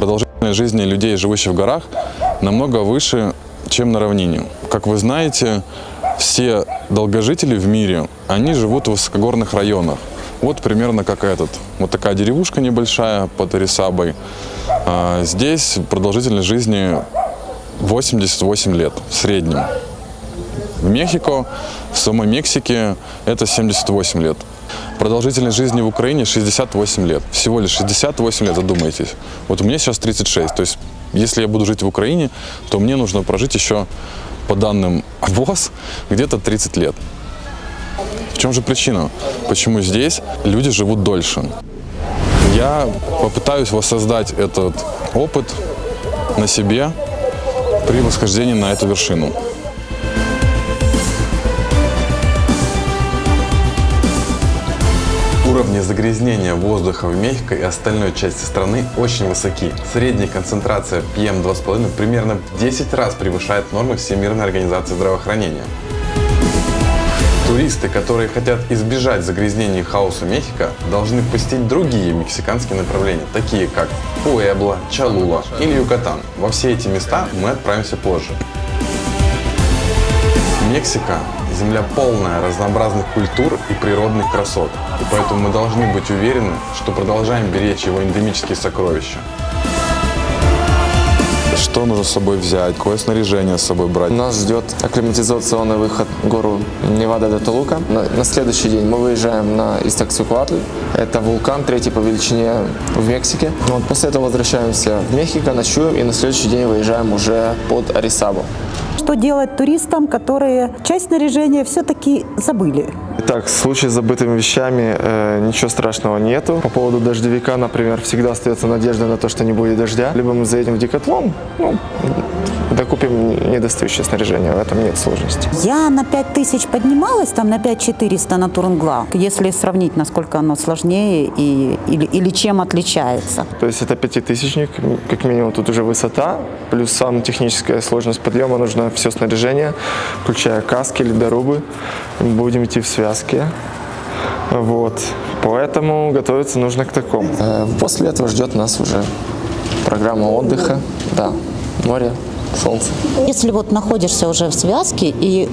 Продолжительность жизни людей, живущих в горах, намного выше, чем на равнине. Как вы знаете, все долгожители в мире, они живут в высокогорных районах. Вот примерно как этот. Вот такая деревушка небольшая под Арисабой. Здесь продолжительность жизни 88 лет в среднем. В Мехико, в самой Мексике это 78 лет. Продолжительность жизни в Украине 68 лет. Всего лишь 68 лет, задумайтесь. Вот мне сейчас 36. То есть, если я буду жить в Украине, то мне нужно прожить еще, по данным ВОЗ, где-то 30 лет. В чем же причина? Почему здесь люди живут дольше? Я попытаюсь воссоздать этот опыт на себе при восхождении на эту вершину. Уровни загрязнения воздуха в Мехико и остальной части страны очень высоки. Средняя концентрация PM2,5 примерно в 10 раз превышает нормы Всемирной организации здравоохранения. Туристы, которые хотят избежать загрязнения и хаоса Мехико, должны посетить другие мексиканские направления, такие как Пуэбло, Чалула или Юкатан. Во все эти места мы отправимся позже. Мексика – земля полная разнообразных культур и природных красот, и поэтому мы должны быть уверены, что продолжаем беречь его эндемические сокровища. Что нужно с собой взять? Какое снаряжение с собой брать? Нас ждет акклиматизационный выход в гору Невада-де-Толука. На следующий день мы выезжаем на Изтаксуклатль. Это вулкан, третий по величине в Мексике. Вот после этого возвращаемся в Мехико, ночуем и на следующий день выезжаем уже под Арисабу. Что делать туристам, которые часть снаряжения все-таки забыли? Итак, в случае с забытыми вещами ничего страшного нету. По поводу дождевика, например, всегда остается надежда на то, что не будет дождя. Либо мы заедем в Декатлон, докупим недостающее снаряжение, в этом нет сложности. Я на 5000 поднималась, там на 5400 на Турунгла. Если сравнить, насколько оно сложнее или чем отличается. То есть это 5000-ник, как минимум тут уже высота, плюс самая техническая сложность подъема, нужно все снаряжение, включая каски, ледорубы. Будем идти в связке. Вот. Поэтому готовиться нужно к такому. После этого ждет нас уже программа отдыха, да, море, солнце. Если вот находишься уже в связке и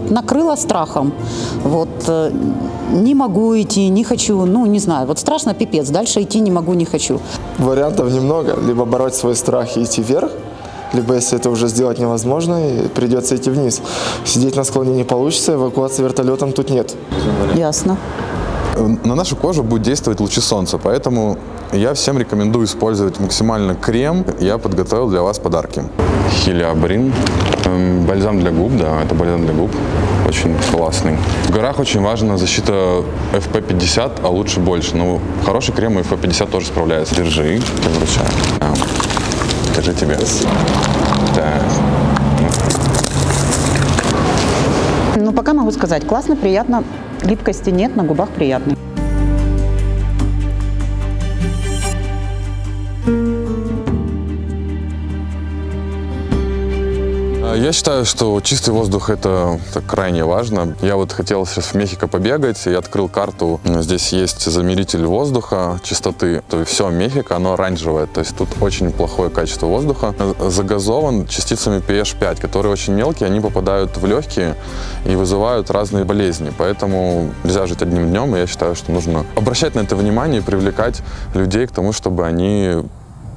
накрыло страхом, не могу идти, не хочу, не знаю, страшно пипец, дальше идти не могу, не хочу. Вариантов немного, либо бороть свой страх и идти вверх, либо, если это уже сделать невозможно, придется идти вниз. Сидеть на склоне не получится, эвакуации вертолетом тут нет. Ясно. На нашу кожу будет действовать лучи солнца, поэтому я всем рекомендую использовать максимально крем. Я подготовил для вас подарки. Хелиабрин, бальзам для губ, да, это бальзам для губ, очень классный. В горах очень важна защита FP50, а лучше больше. Но хороший крем и FP50 тоже справляется. Держи, вручаю. Держи тебе. Так. Пока могу сказать, классно, приятно, липкости нет, на губах приятный. Я считаю, что чистый воздух – это крайне важно. Я хотел сейчас в Мехико побегать и открыл карту. Здесь есть замеритель воздуха, чистоты. То есть все Мехико, оно оранжевое. То есть тут очень плохое качество воздуха. Загазован частицами pH5, которые очень мелкие, они попадают в легкие и вызывают разные болезни. Поэтому нельзя жить одним днем. И я считаю, что нужно обращать на это внимание и привлекать людей к тому, чтобы они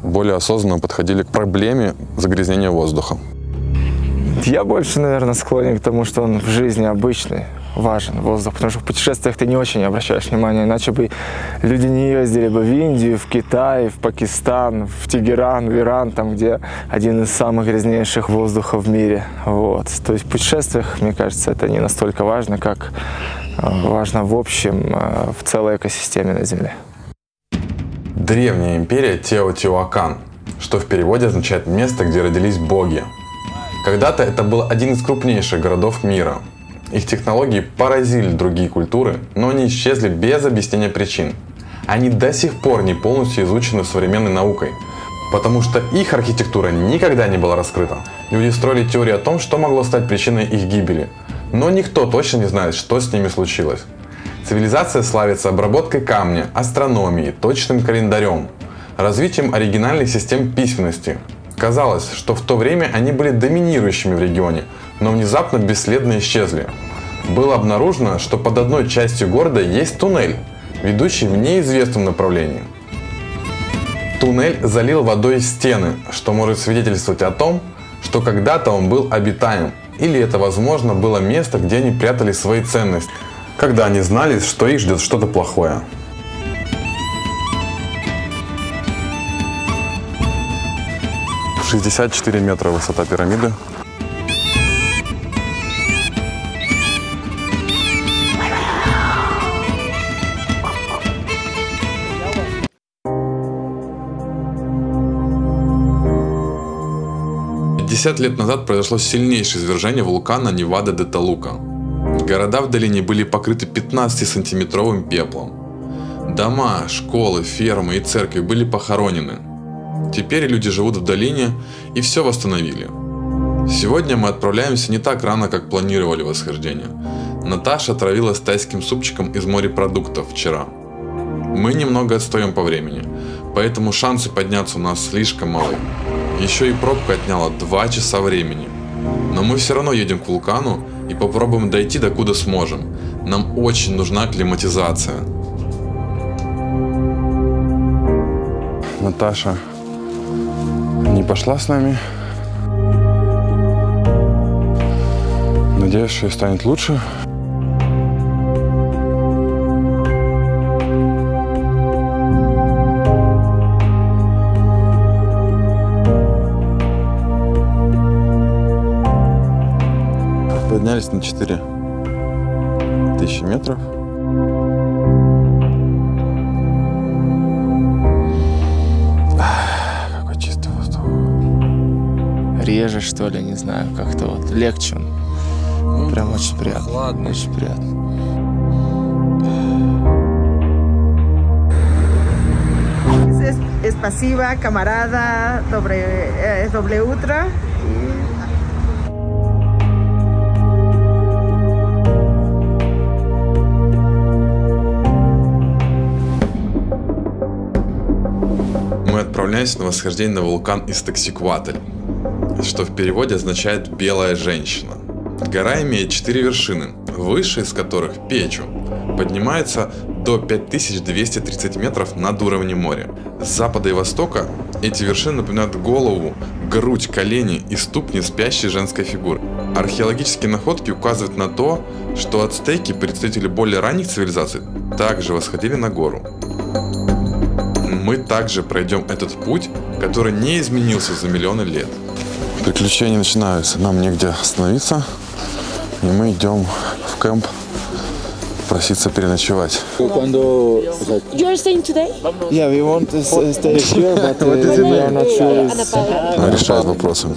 более осознанно подходили к проблеме загрязнения воздуха. Я больше, наверное, склонен к тому, что он в жизни обычный, важен воздух, потому что в путешествиях ты не очень обращаешь внимание, иначе бы люди не ездили бы в Индию, в Китай, в Пакистан, в Тегеран, в Иран, там, где один из самых грязнейших воздухов в мире. Вот. То есть в путешествиях, мне кажется, это не настолько важно, как важно в общем, в целой экосистеме на Земле. Древняя империя Теотиуакан, что в переводе означает «место, где родились боги». Когда-то это был один из крупнейших городов мира. Их технологии поразили другие культуры, но они исчезли без объяснения причин. Они до сих пор не полностью изучены современной наукой, потому что их архитектура никогда не была раскрыта. Люди строили теории о том, что могло стать причиной их гибели, но никто точно не знает, что с ними случилось. Цивилизация славится обработкой камня, астрономией, точным календарем. развитием оригинальных систем письменности. Казалось, что в то время они были доминирующими в регионе, но внезапно бесследно исчезли. Было обнаружено, что под одной частью города есть туннель, ведущий в неизвестном направлении. Туннель залил водой стены, что может свидетельствовать о том, что когда-то он был обитаем, или это, возможно, было место, где они прятали свои ценности, когда они знали, что их ждет что-то плохое. — 64 метра высота пирамиды. Пятьдесят лет назад произошло сильнейшее извержение вулкана Невада-де-Толука. Города в долине были покрыты 15-сантиметровым пеплом. Дома, школы, фермы и церкви были похоронены. Теперь люди живут в долине и все восстановили. Сегодня мы отправляемся не так рано, как планировали восхождение. Наташа отравилась тайским супчиком из морепродуктов вчера. Мы немного отстаем по времени, поэтому шансы подняться у нас слишком малы. Еще и пробка отняла 2 часа времени. Но мы все равно едем к вулкану и попробуем дойти докуда сможем. Нам очень нужна климатизация. Наташа не пошла с нами. Надеюсь, что ей станет лучше. Поднялись на 4000 метров. Какой чистый воздух. Реже, что ли, не знаю, как-то вот легче он. Прям очень приятно. Ладно, очень приятно. Спасибо, camarada, doble утро. Мы отправляемся на восхождение на вулкан Изтоксикуатль, что в переводе означает «белая женщина». Гора имеет 4 вершины, высшая из которых, Печу, поднимается до 5230 метров над уровнем моря. С запада и востока эти вершины напоминают голову, грудь, колени и ступни спящей женской фигуры. Археологические находки указывают на то, что ацтеки, представители более ранних цивилизаций, также восходили на гору. Мы также пройдем этот путь, который не изменился за миллионы лет. Приключения начинаются, нам негде остановиться, и мы идем в кемп проситься переночевать. You're staying today? Yeah, we want to stay here, but we are not sure. Она решает вопросы.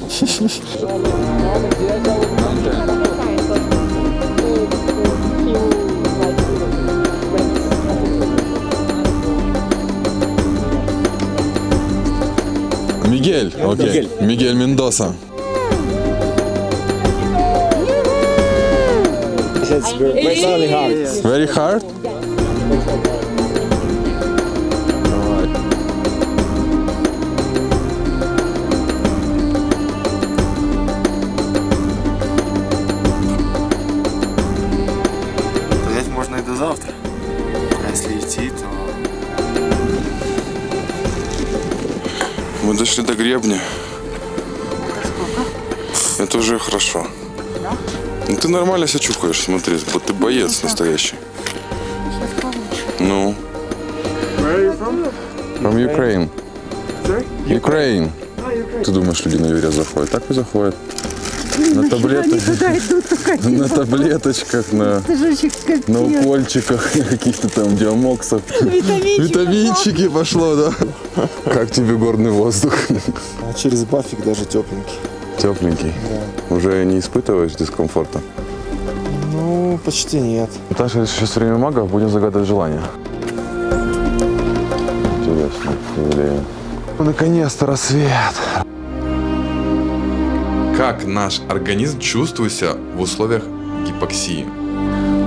Мигель, окей. Мигель Мендоса. It's very hard. Very hard? Стоять можно и до завтра. А если идти, то... Мы дошли до гребня. Это уже хорошо. Ну, ты нормально себя чухаешь, смотри, вот ты боец настоящий. Ну. From Ukraine. Ukraine. Ты думаешь, люди на Эверест заходят? Так и заходят. На на таблеточках, на укольчиках, каких-то там диамоксах. Витаминчики пошло, да? Как тебе горный воздух? А через бафик даже тепленький. Тепленький? Да. Уже не испытываешь дискомфорта? Ну, почти нет. Наташа, сейчас время магов, будем загадывать желание. Интересно, явление. Наконец-то рассвет. Как наш организм чувствует себя в условиях гипоксии?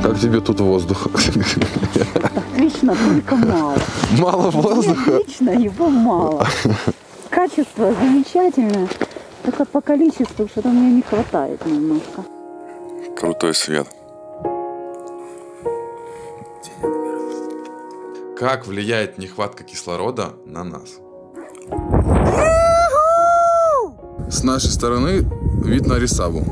Как тебе тут воздух? Отлично, только мало. Мало воздуха? Отлично, его мало. Качество замечательное, только по количеству что-то мне не хватает немножко. Крутой свет. Как влияет нехватка кислорода на нас? С нашей стороны вид на Арисабу.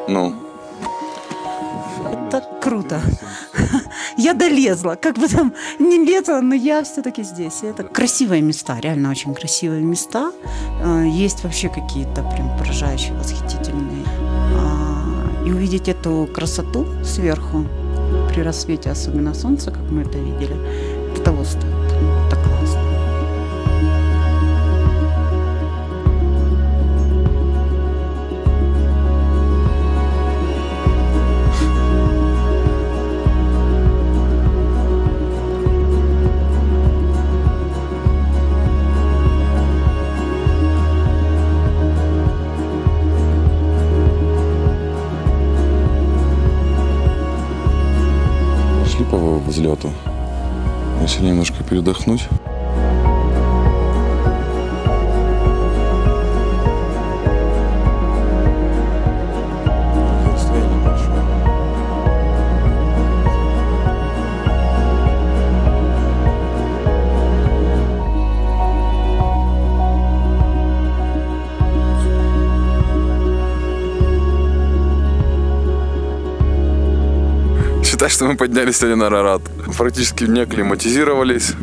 Ну. Это круто. Я долезла. Как бы там не лето, но я все-таки здесь. Это красивые места, реально очень красивые места. Есть вообще какие-то прям поражающие, восхитительные. И увидеть эту красоту сверху, при рассвете, особенно солнца, как мы это видели, это того стоит. Это классно. По взлету. Решили немножко передохнуть. Считай, что мы поднялись сегодня на Арарат. Практически не акклиматизировались.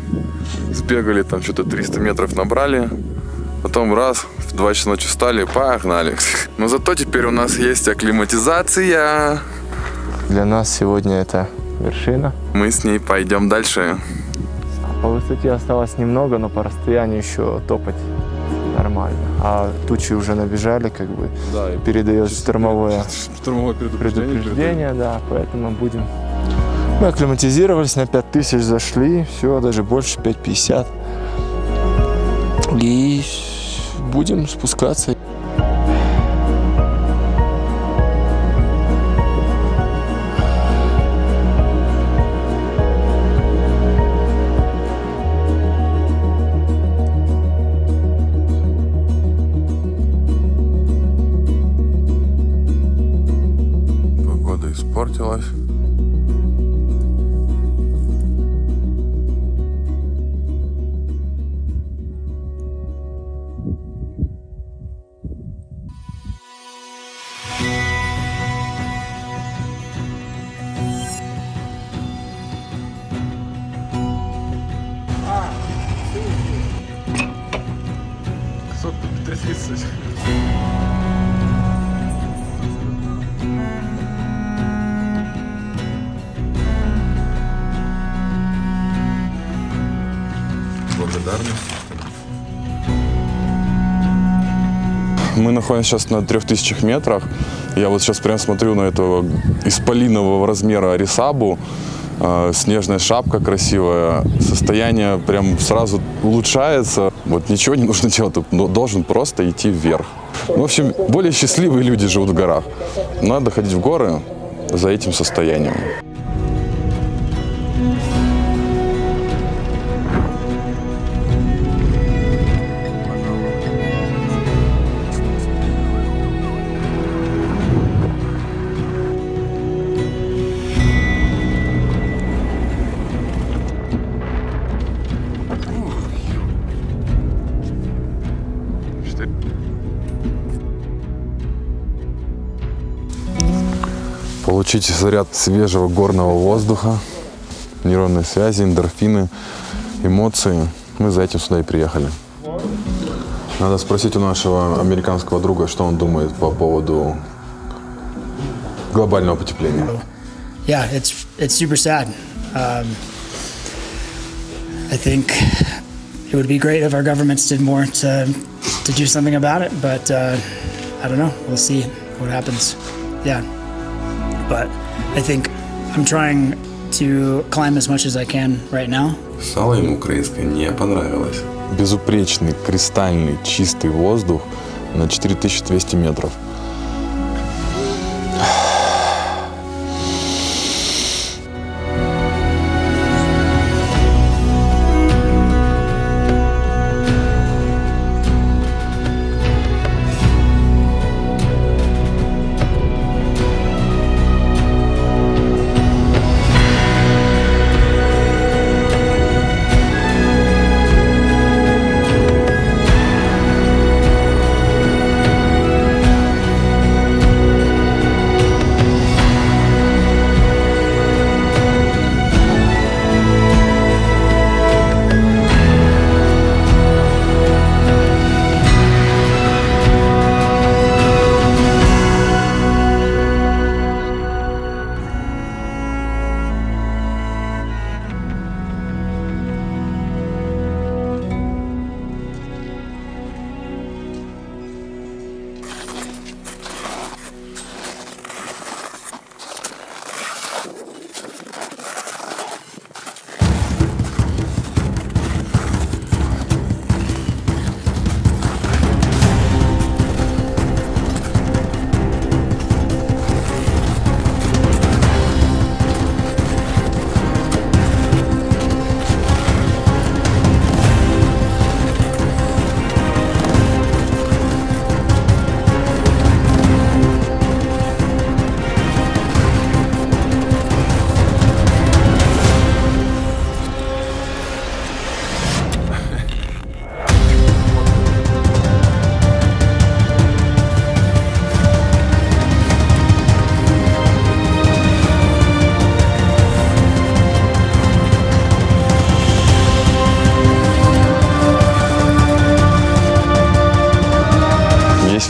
Сбегали там что-то 300 метров набрали. Потом раз, в 2 часа ночи встали, погнали. Но зато теперь у нас есть акклиматизация. Для нас сегодня это вершина. Мы с ней пойдем дальше. По высоте осталось немного, но по расстоянию еще топать нормально. А тучи уже набежали, как бы передает штормовое предупреждение, да, поэтому будем. Мы акклиматизировались, на 5000 зашли, все, даже больше, 5,50. И будем спускаться. Погода испортилась. Сок 30. Благодарность. Мы находимся сейчас на 3000 метрах. Я вот сейчас прям смотрю на этого исполинового размера Арисабу. Снежная шапка красивая. Состояние прям сразу улучшается. Вот ничего не нужно делать. Ты должен просто идти вверх. В общем, более счастливые люди живут в горах. Надо ходить в горы за этим состоянием. Получить заряд свежего горного воздуха, нейронные связи, эндорфины, эмоции. Мы за этим сюда и приехали. Надо спросить у нашего американского друга, что он думает по поводу глобального потепления. yeah, it's super sad. I think it would be great if our governments did more to do something about it, but I don't know. We'll see what happens. Yeah, but I think I'm trying to climb as much as I can right now. Сало ему украинское не понравилось. Безупречный, кристальный, чистый воздух на 4200 метров.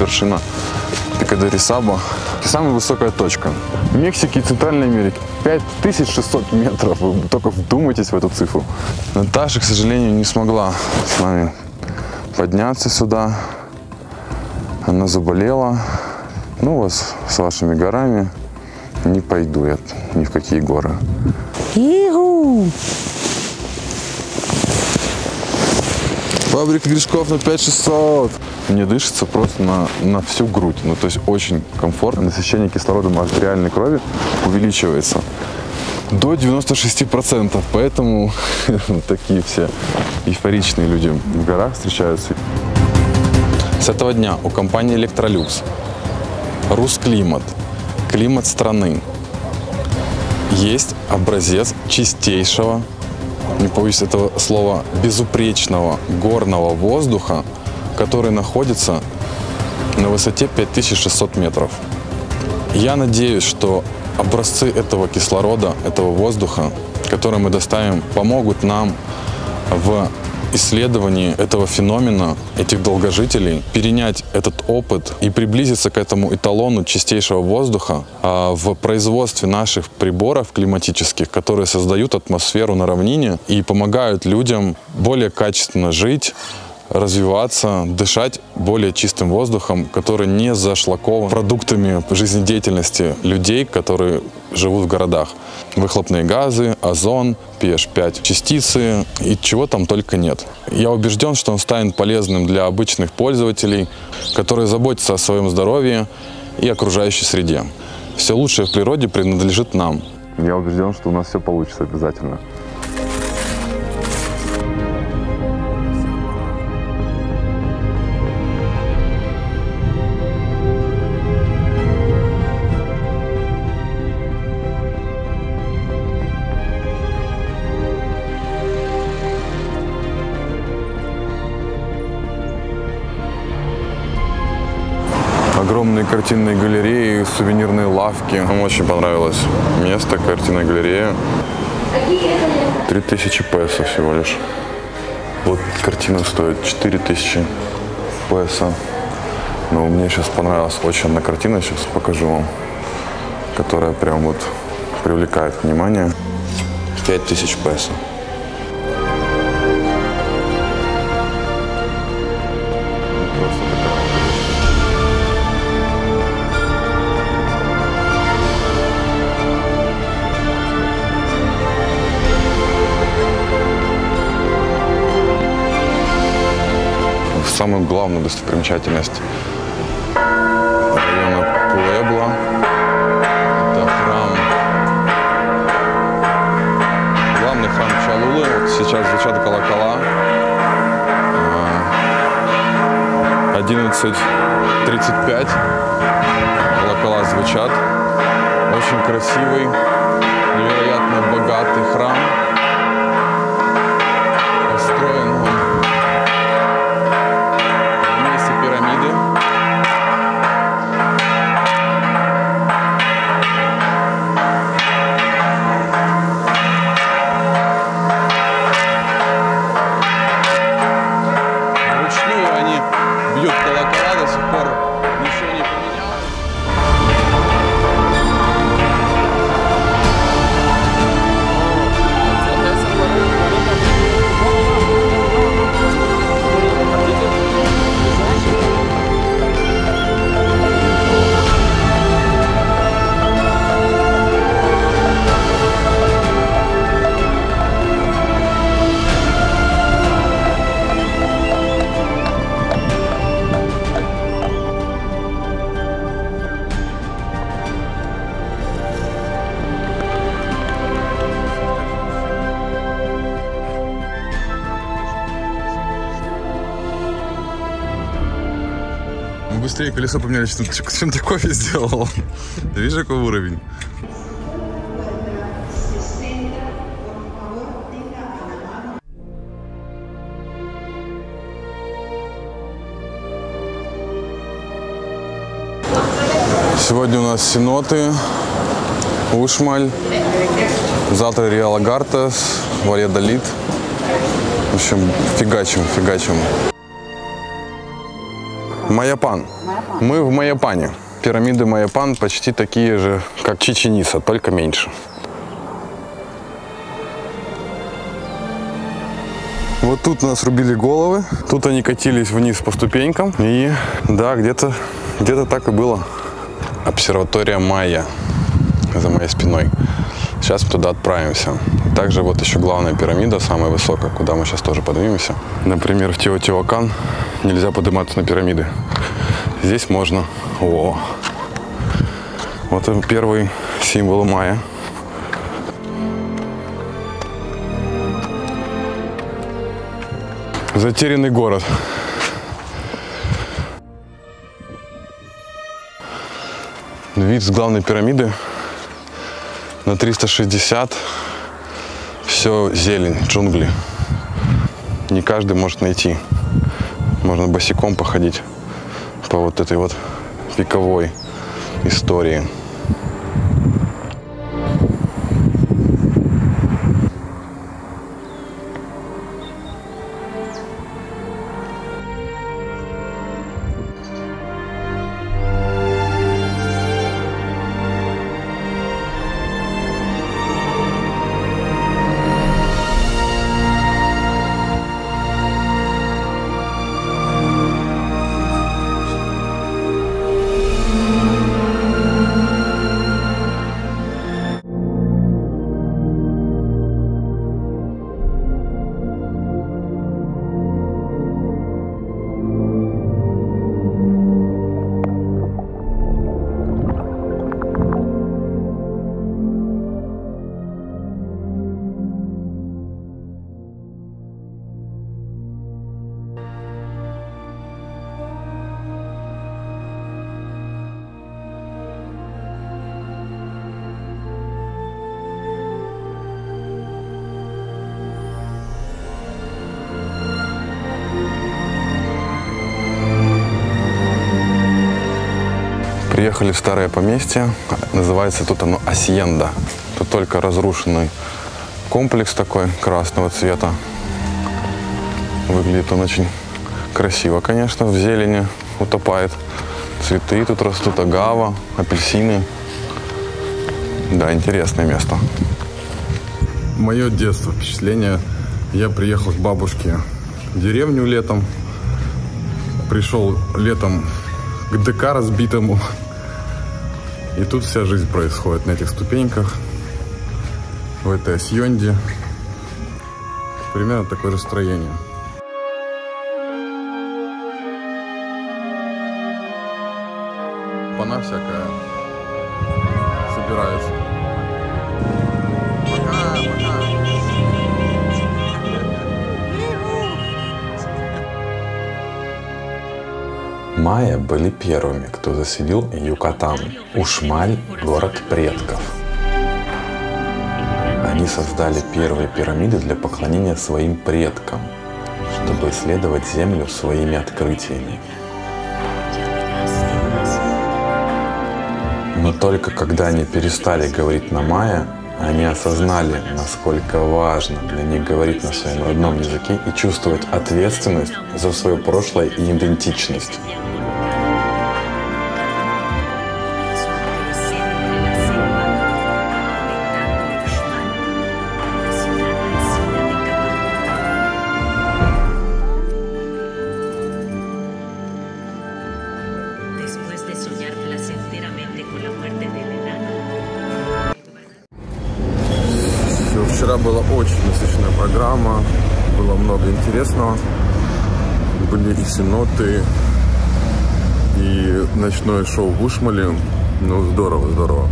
Вершина Пико де Рисаба. Самая высокая точка в Мексике и Центральной Америке. 5600 метров. Вы только вдумайтесь в эту цифру. Наташа, к сожалению, не смогла с нами подняться сюда. Она заболела. Ну, вас с вашими горами не пойду я ни в какие горы. Фабрика Гришков на 5600. Мне дышится просто на всю грудь. Ну, то есть очень комфортно. Насыщение кислородом артериальной крови увеличивается до 96%. Поэтому такие все эйфоричные люди в горах встречаются. С этого дня у компании Electrolux, Русклимат, климат страны, есть образец чистейшего, не побоюсь этого слова, безупречного горного воздуха, который находится на высоте 5600 метров. Я надеюсь, что образцы этого кислорода, этого воздуха, который мы доставим, помогут нам в исследовании этого феномена, этих долгожителей, перенять этот опыт и приблизиться к этому эталону чистейшего воздуха в производстве наших приборов климатических, которые создают атмосферу на равнине и помогают людям более качественно жить, развиваться, дышать более чистым воздухом, который не зашлакован продуктами жизнедеятельности людей, которые живут в городах. Выхлопные газы, озон, pH5 частицы и чего там только нет. Я убежден, что он станет полезным для обычных пользователей, которые заботятся о своем здоровье и окружающей среде. Все лучшее в природе принадлежит нам. Я убежден, что у нас все получится обязательно. Огромные картинные галереи, сувенирные лавки. Нам очень понравилось место, картинная галерея. 3000 песо всего лишь. Вот картина стоит 4000 песо. Но мне сейчас понравилась очень одна картина, сейчас покажу вам, которая прям вот привлекает внимание. 5000 песо. Самую главную достопримечательность района Пуэбла – это храм, главный храм Чалулы. Вот сейчас звучат колокола. 11:35 колокола звучат. Очень красивый, невероятно богатый храм. Построен он быстрее колесо поменяли, чем ты кофе сделал. Ты видишь, какой уровень? Сегодня у нас Синоты, Ушмаль, завтра Риа-Лагартас, Вальядолид. В общем, фигачим. Майапан. Мы в Майапане. Пирамиды Майапан почти такие же, как Чичен-Ица, только меньше. Вот тут у нас рубили головы, тут они катились вниз по ступенькам. И да, где-то так и было. Обсерватория Майя за моей спиной. Сейчас мы туда отправимся. Также вот еще главная пирамида, самая высокая, куда мы сейчас тоже поднимемся. Например, в Теотиуакан нельзя подниматься на пирамиды. Здесь можно. О! Вот он, первый символ майя. Затерянный город. Вид с главной пирамиды на 360. Все зелень, джунгли. Не каждый может найти. Можно босиком походить по вот этой вот вековой истории. Приехали в старое поместье, называется тут оно Асьенда. Тут только разрушенный комплекс такой красного цвета. Выглядит он очень красиво, конечно, в зелени утопает. Цветы тут растут, агава, апельсины. Да, интересное место. Мое детство, впечатление. Я приехал к бабушке в деревню летом. Пришел летом к ДК разбитому. И тут вся жизнь происходит на этих ступеньках. В этой Асьонде. Примерно такое же строение. Пана всякая собирается. Майя были первыми, кто заселил Юкатан, Ушмаль, город предков. Они создали первые пирамиды для поклонения своим предкам, чтобы исследовать Землю своими открытиями. Но только когда они перестали говорить на майя, они осознали, насколько важно для них говорить на своем родном языке и чувствовать ответственность за свое прошлое и идентичность. Вчера была очень насыщенная программа, было много интересного. Были и сеноты, и ночное шоу в Ушмале. Ну, здорово, здорово.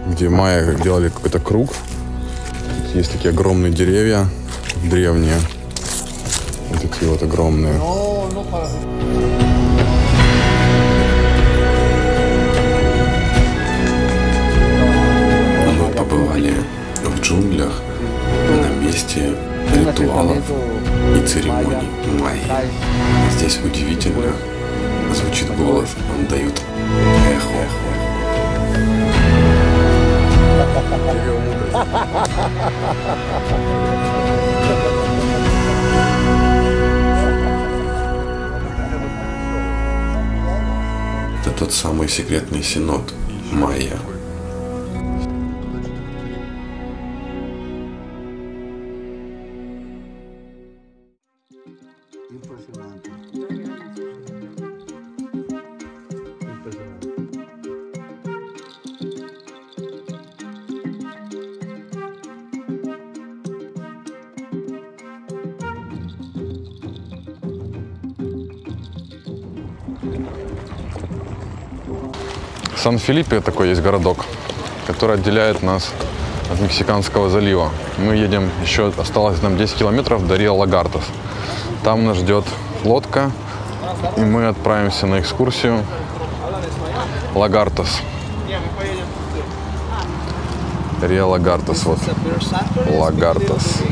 Где майя делали какой-то круг. Тут есть такие огромные деревья, древние. Вот такие вот огромные. Мы побывали в джунглях на месте ритуалов и церемоний майя. Здесь удивительно звучит голос, он дает эхо. Это тот самый секретный синод майя. Сан-Филиппе такой есть городок, который отделяет нас от Мексиканского залива. Мы едем, еще осталось нам 10 километров до Риа-Лагартос. Там нас ждет лодка, и мы отправимся на экскурсию Лагартос. Риа-Лагартос, вот. Лагартос.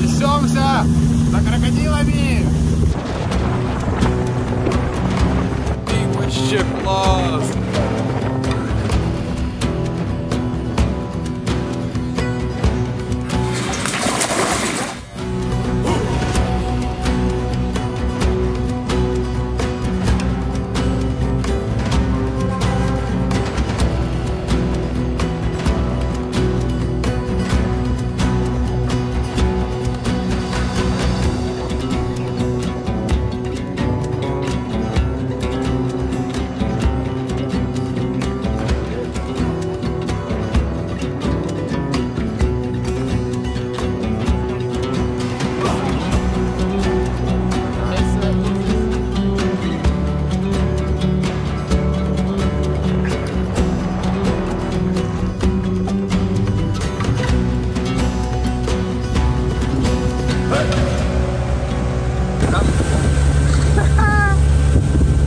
Несемся за крокодилами! Вообще класс!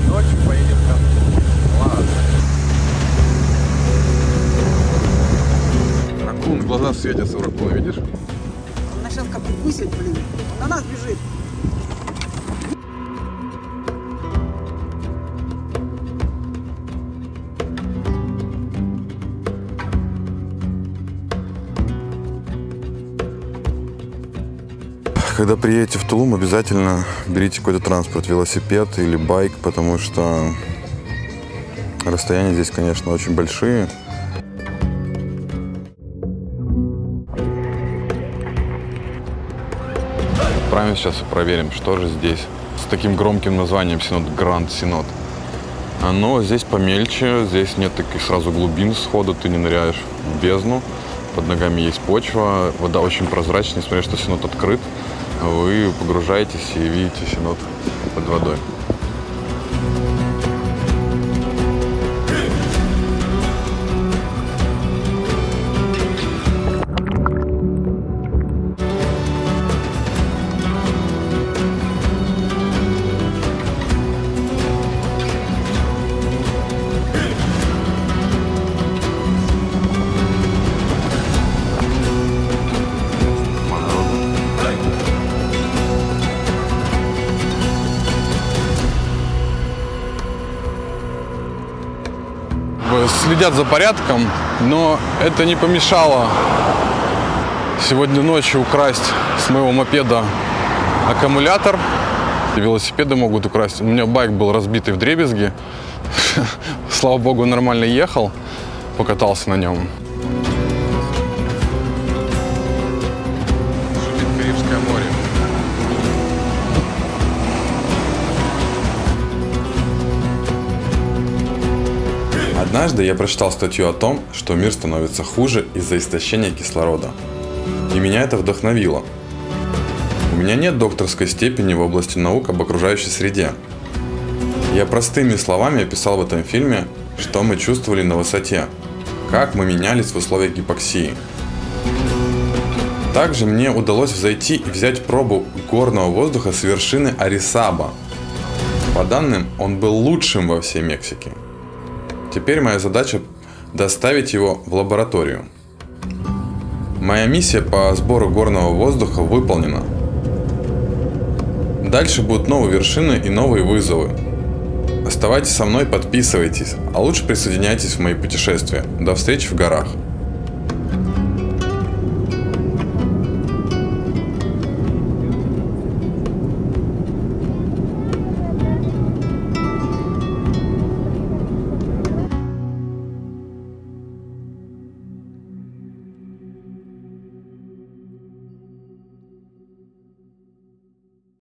Ночью поедем там. Ладно. Ракун, глаза светятся у ракуна, видишь? Она сейчас как укусит, блин. На нас бежит. Когда приедете в Тулум, обязательно берите какой-то транспорт, велосипед или байк, потому что расстояния здесь, конечно, очень большие. Отправимся сейчас и проверим, что же здесь с таким громким названием Синод, Гранд Синод. Но здесь помельче, здесь нет таких сразу глубин схода, ты не ныряешь в бездну, под ногами есть почва, вода очень прозрачная, несмотря что Синод открыт, вы погружаетесь и видите Синод под водой. Следят за порядком, но это не помешало сегодня ночью украсть с моего мопеда аккумулятор. Велосипеды могут украсть. У меня байк был разбитый вдребезги. Слава богу, нормально ехал, покатался на нем. Шумит Карибское море. Однажды я прочитал статью о том, что мир становится хуже из-за истощения кислорода. И меня это вдохновило. У меня нет докторской степени в области наук об окружающей среде. Я простыми словами описал в этом фильме, что мы чувствовали на высоте, как мы менялись в условиях гипоксии. Также мне удалось взойти и взять пробу горного воздуха с вершины Арисаба. По данным, он был лучшим во всей Мексике. Теперь моя задача доставить его в лабораторию. Моя миссия по сбору горного воздуха выполнена. Дальше будут новые вершины и новые вызовы. Оставайтесь со мной, подписывайтесь, а лучше присоединяйтесь в мои путешествия. До встречи в горах.